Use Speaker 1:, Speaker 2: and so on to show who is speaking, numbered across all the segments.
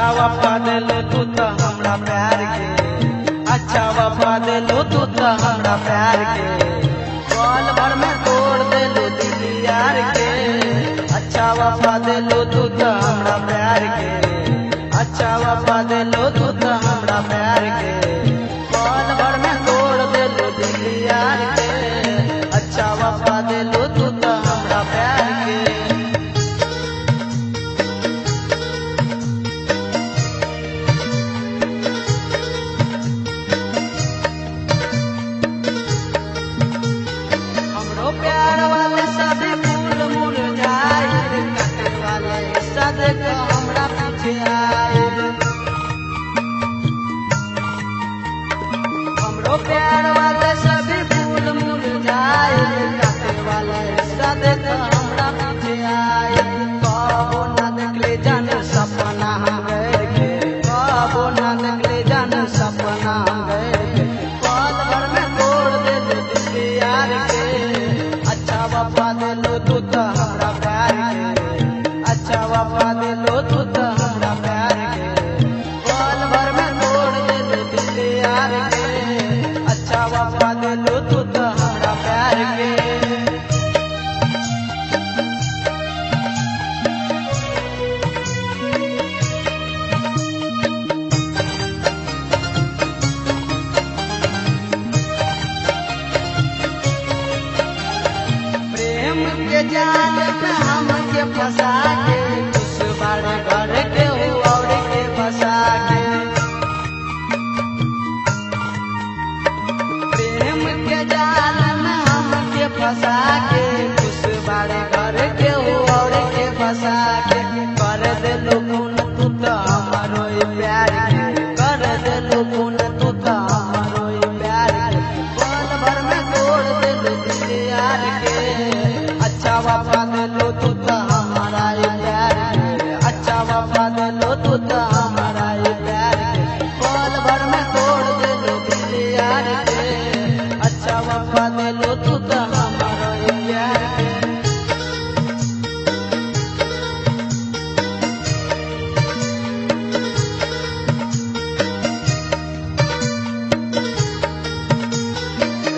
Speaker 1: अच्छा वफा दिलो तू तो हमरा प्यार के, अच्छा वफा दिलो तू तो हमरा प्यार के, पल भर में तोड़ दिलो दिल यार के। अच्छा वफा दिलो तू तो हमरा प्यार के, अच्छा वफा दिलो तू तो हमरा प्यार के, पल भर में तोड़ दिलो दिल यार के। अच्छा वफा दिलो तू तो हमरा प्यार के। प्यार वाले सभी फूल मुरझाए, काटे वाले सदे को हमरा पीछे आए। हमरो प्यार वाले सभी फूल मुरझाए, काटे वाले सदे को हमरा पीछे आए। कबो ना देखले जान सपना हम गए के, कबो ना देखले जान सपना हम गए के, पल भर में तोड़ दे दिल यार के। अच्छा वफा दिलो तू तो हमरा प्यार के, अच्छा वफा दिलो तू तो हमरा प्यार के, पल भर में तोड़ दिलो दिल यार के। अच्छा वफा दिलो तू तो हमरा प्यार के। के जाल में हमके फंसा के, उस बड़े घर के और के फंसा के। प्रेम के जाल में हमके फंसा के, उस बड़े घर के और के फंसा के। कर दिलो खून तू तो हमारो प्यार के, कर दिलो खून तू तो हमारो प्यार के, पल भर में तोड़ दिलो दिल यार के। अच्छा वफा दिलो तू तो हमारा प्यार के, अच्छा वफा दिलो तू तो हमारा प्यार के, पल भर में तोड़ दिलो दिल यार के। अच्छा वफा दिलो तू तो हमारा प्यार के।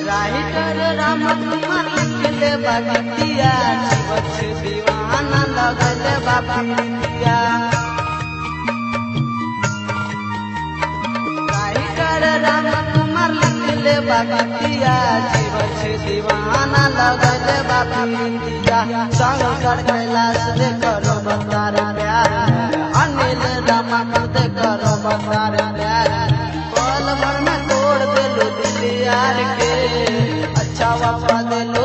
Speaker 1: राइटर राम कुमार लिखले बगतिया, जीवछ दीवाना लगल बापिया। राइटर राम कुमार लिखले बगतिया, जीवछ दीवाना लगल बापिया। शंकर कैलाश दे करो बतार प्यार, अनिल रमाकांत दे करो बतार प्यार, पल भर में तोड़ दिलो दिल यार के। अच्छा वफा दिलो